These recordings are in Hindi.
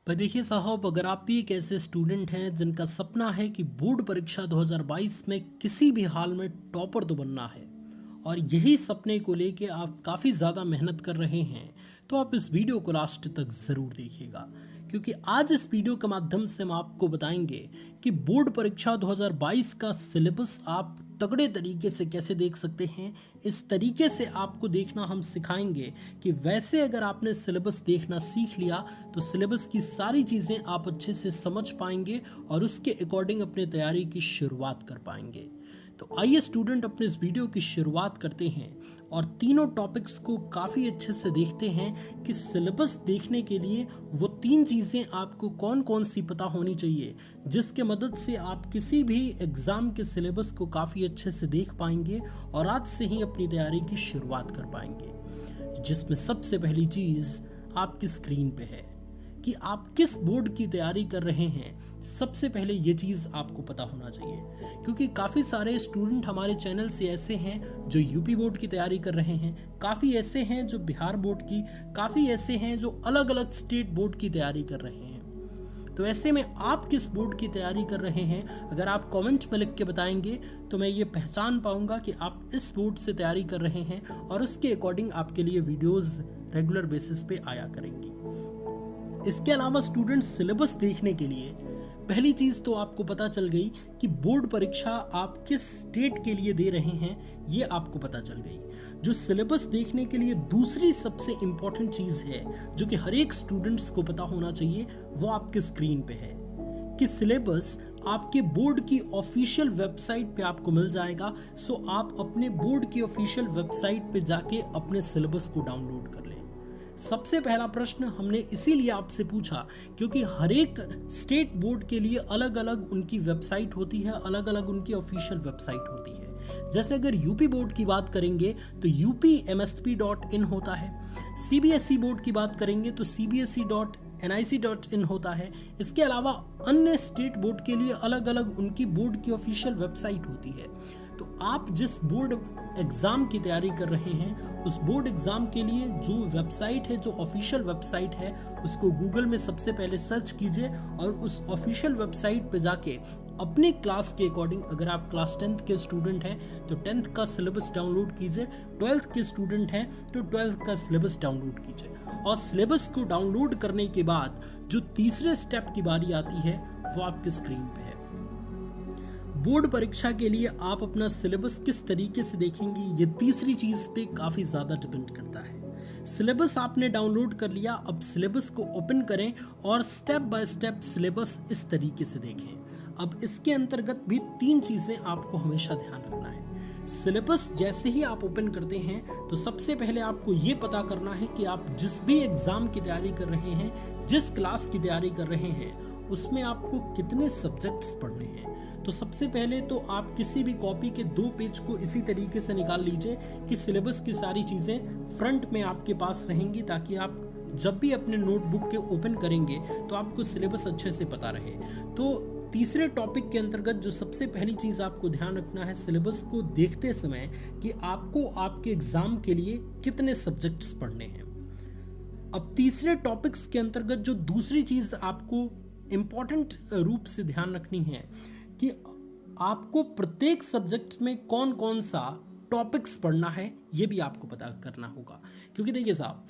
पर देखिए साहब, अगर आप भी एक ऐसे स्टूडेंट हैं जिनका सपना है कि बोर्ड परीक्षा 2022 में किसी भी हाल में टॉपर तो बनना है और यही सपने को लेके आप काफ़ी ज़्यादा मेहनत कर रहे हैं, तो आप इस वीडियो को लास्ट तक ज़रूर देखिएगा, क्योंकि आज इस वीडियो के माध्यम से हम आपको बताएंगे कि बोर्ड परीक्षा 2022 का सिलेबस आप तगड़े तरीके से कैसे देख सकते हैं। इस तरीके से आपको देखना हम सिखाएंगे कि वैसे अगर आपने सिलेबस देखना सीख लिया तो सिलेबस की सारी चीज़ें आप अच्छे से समझ पाएंगे और उसके अकॉर्डिंग अपनी तैयारी की शुरुआत कर पाएंगे। तो आइए स्टूडेंट, अपने इस वीडियो की शुरुआत करते हैं और तीनों टॉपिक्स को काफ़ी अच्छे से देखते हैं कि सिलेबस देखने के लिए वो तीन चीज़ें आपको कौन कौन सी पता होनी चाहिए, जिसके मदद से आप किसी भी एग्ज़ाम के सिलेबस को काफ़ी अच्छे से देख पाएंगे और आज से ही अपनी तैयारी की शुरुआत कर पाएंगे। जिसमें सबसे पहली चीज़ आपकी स्क्रीन पे है कि आप किस बोर्ड की तैयारी कर रहे हैं। सबसे पहले ये चीज़ आपको पता होना चाहिए, क्योंकि काफ़ी सारे स्टूडेंट हमारे चैनल से ऐसे हैं जो यूपी बोर्ड की तैयारी कर रहे हैं, काफ़ी ऐसे हैं जो बिहार बोर्ड की, काफ़ी ऐसे हैं जो अलग अलग स्टेट बोर्ड की तैयारी कर रहे हैं। तो ऐसे में आप किस बोर्ड की तैयारी कर रहे हैं, अगर आप कमेंट में लिख के बताएंगे तो मैं ये पहचान पाऊंगा कि आप इस बोर्ड से तैयारी कर रहे हैं और उसके अकॉर्डिंग आपके लिए वीडियोस रेगुलर बेसिस पे आया करेंगी। इसके अलावा स्टूडेंट, सिलेबस देखने के लिए पहली चीज तो आपको पता चल गई कि बोर्ड परीक्षा आप किस स्टेट के लिए दे रहे हैं, ये आपको पता चल गई। जो सिलेबस देखने के लिए दूसरी सबसे इंपॉर्टेंट चीज है जो कि हर एक स्टूडेंट्स को पता होना चाहिए, वो आपके स्क्रीन पे है कि सिलेबस आपके बोर्ड की ऑफिशियल वेबसाइट पे आपको मिल जाएगा। सो आप अपने बोर्ड की ऑफिशियल वेबसाइट पे जाके अपने सिलेबस को डाउनलोड कर लें। सबसे पहला प्रश्न हमने इसीलिए आपसे पूछा क्योंकि हर एक स्टेट बोर्ड के लिए अलग अलग उनकी वेबसाइट होती है, अलग अलग उनकी ऑफिशियल वेबसाइट होती है। जैसे अगर यूपी बोर्ड की बात करेंगे तो upmsp.in होता है, सीबीएसई बोर्ड की बात करेंगे तो cbse.nic.in होता है। इसके अलावा अन्य स्टेट बोर्ड के लिए अलग अलग उनकी बोर्ड की ऑफिशियल वेबसाइट होती है। तो आप जिस बोर्ड एग्ज़ाम की तैयारी कर रहे हैं, उस बोर्ड एग्ज़ाम के लिए जो वेबसाइट है, जो ऑफिशियल वेबसाइट है, उसको गूगल में सबसे पहले सर्च कीजिए और उस ऑफिशियल वेबसाइट पे जाके अपने क्लास के अकॉर्डिंग, अगर आप क्लास 10th के स्टूडेंट हैं तो 10th का सिलेबस डाउनलोड कीजिए, 12th के स्टूडेंट हैं तो 12th का सिलेबस डाउनलोड कीजिए। और सिलेबस को डाउनलोड करने के बाद जो तीसरे स्टेप की बारी आती है वो आपकी स्क्रीन पे है। बोर्ड परीक्षा के लिए आप अपना सिलेबस किस तरीके से देखेंगे, ये तीसरी चीज पे काफी ज्यादा डिपेंड करता है। सिलेबस आपने डाउनलोड कर लिया, अब सिलेबस को ओपन करें और स्टेप बाय स्टेप सिलेबस इस तरीके से देखें। अब इसके अंतर्गत भी तीन चीजें आपको हमेशा ध्यान रखना है। सिलेबस जैसे ही आप ओपन करते हैं तो सबसे पहले आपको ये पता करना है कि आप जिस भी एग्जाम की तैयारी कर रहे हैं, जिस क्लास की तैयारी कर रहे हैं, उसमें आपको कितने सब्जेक्ट्स पढ़ने हैं। तो सबसे पहले तो आप किसी भी कॉपी के 2 पेज को इसी तरीके से निकाल लीजिए कि सिलेबस की सारी चीज़ें फ्रंट में आपके पास रहेंगी, ताकि आप जब भी अपने नोटबुक के ओपन करेंगे तो आपको सिलेबस अच्छे से पता रहे। तो तीसरे टॉपिक के अंतर्गत जो सबसे पहली चीज़ आपको ध्यान रखना है सिलेबस को देखते समय, कि आपको आपके एग्ज़ाम के लिए कितने सब्जेक्ट्स पढ़ने हैं। अब तीसरे टॉपिक्स के अंतर्गत जो दूसरी चीज़ आपको इम्पॉर्टेंट रूप से ध्यान रखनी है कि आपको प्रत्येक सब्जेक्ट में कौन कौन सा टॉपिक्स पढ़ना है, ये भी आपको पता करना होगा। क्योंकि देखिए साहब,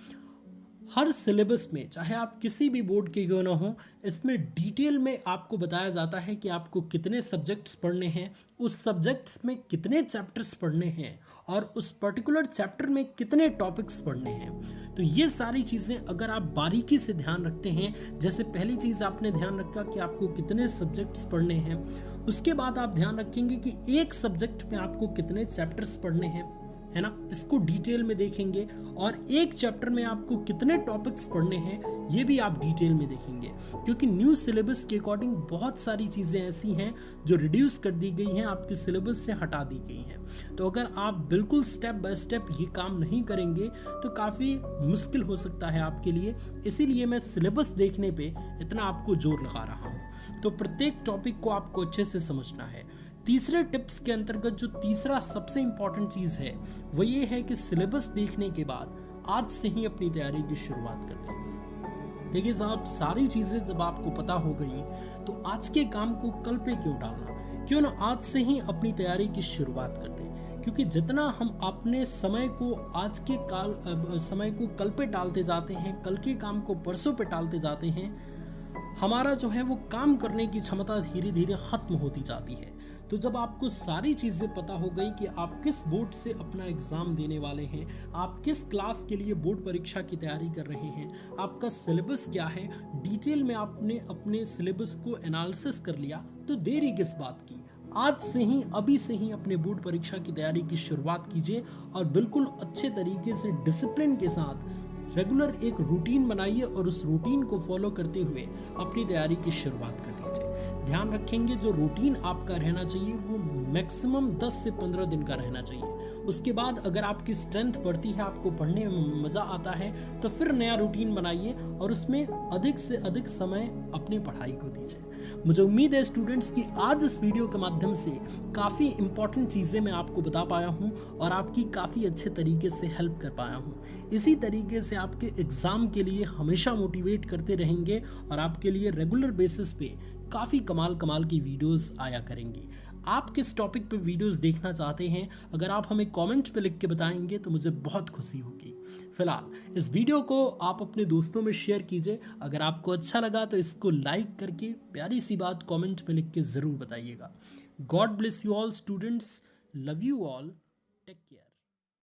हर सिलेबस में, चाहे आप किसी भी बोर्ड के क्यों ना हो, इसमें डिटेल में आपको बताया जाता है कि आपको कितने सब्जेक्ट्स पढ़ने हैं, उस सब्जेक्ट्स में कितने चैप्टर्स पढ़ने हैं और उस पर्टिकुलर चैप्टर में कितने टॉपिक्स पढ़ने हैं। तो ये सारी चीज़ें अगर आप बारीकी से ध्यान रखते हैं, जैसे पहली चीज़ आपने ध्यान रखा कि आपको कितने सब्जेक्ट्स पढ़ने हैं, उसके बाद आप ध्यान रखेंगे कि एक सब्जेक्ट में आपको कितने चैप्टर्स पढ़ने हैं, है ना, इसको डिटेल में देखेंगे। और एक चैप्टर में आपको कितने टॉपिक्स पढ़ने हैं, ये भी आप डिटेल में देखेंगे। क्योंकि न्यू सिलेबस के अकॉर्डिंग बहुत सारी चीज़ें ऐसी हैं जो रिड्यूस कर दी गई हैं, आपके सिलेबस से हटा दी गई हैं। तो अगर आप बिल्कुल स्टेप बाय स्टेप ये काम नहीं करेंगे तो काफ़ी मुश्किल हो सकता है आपके लिए। इसीलिए मैं सिलेबस देखने पे इतना आपको जोर लगा रहा हूँ। तो प्रत्येक टॉपिक को आपको अच्छे से समझना है। तीसरे टिप्स के अंतर्गत जो तीसरा सबसे इंपॉर्टेंट चीज़ है वो ये है कि सिलेबस देखने के बाद आज से ही अपनी तैयारी की शुरुआत कर दें। देखिए साहब, सारी चीज़ें जब आपको पता हो गई तो आज के काम को कल पे क्यों डालना, क्यों ना आज से ही अपनी तैयारी की शुरुआत कर दें। क्योंकि जितना हम अपने समय को आज के समय को कल पे टालते जाते हैं, कल के काम को परसों पे टालते जाते हैं, हमारा जो है वो काम करने की क्षमता धीरे धीरे खत्म होती जाती है। तो जब आपको सारी चीज़ें पता हो गई कि आप किस बोर्ड से अपना एग्ज़ाम देने वाले हैं, आप किस क्लास के लिए बोर्ड परीक्षा की तैयारी कर रहे हैं, आपका सिलेबस क्या है, डिटेल में आपने अपने सिलेबस को एनालिसिस कर लिया, तो देरी किस बात की। आज से ही, अभी से ही अपने बोर्ड परीक्षा की तैयारी की शुरुआत कीजिए और बिल्कुल अच्छे तरीके से डिसिप्लिन के साथ रेगुलर एक रूटीन बनाइए और उस रूटीन को फॉलो करते हुए अपनी तैयारी की शुरुआत कर दीजिए। ध्यान रखेंगे जो रूटीन आपका रहना चाहिए वो मैक्सिमम 10 से 15 दिन का रहना चाहिए। उसके बाद अगर आपकी स्ट्रेंथ बढ़ती है, आपको पढ़ने में मज़ा आता है, तो फिर नया रूटीन बनाइए और उसमें अधिक से अधिक समय अपनी पढ़ाई को दीजिए। मुझे उम्मीद है स्टूडेंट्स कि आज इस वीडियो के माध्यम से काफ़ी इंपॉर्टेंट चीज़ें मैं आपको बता पाया हूँ और आपकी काफ़ी अच्छे तरीके से हेल्प कर पाया हूँ। इसी तरीके से आपके एग्ज़ाम के लिए हमेशा मोटिवेट करते रहेंगे और आपके लिए रेगुलर बेसिस पे काफ़ी कमाल कमाल की वीडियोस आया करेंगी। आप किस टॉपिक पे वीडियोस देखना चाहते हैं, अगर आप हमें कमेंट पे लिख के बताएंगे तो मुझे बहुत खुशी होगी। फिलहाल इस वीडियो को आप अपने दोस्तों में शेयर कीजिए। अगर आपको अच्छा लगा तो इसको लाइक करके प्यारी सी बात कमेंट में लिख के ज़रूर बताइएगा। God bless you all students, love you all.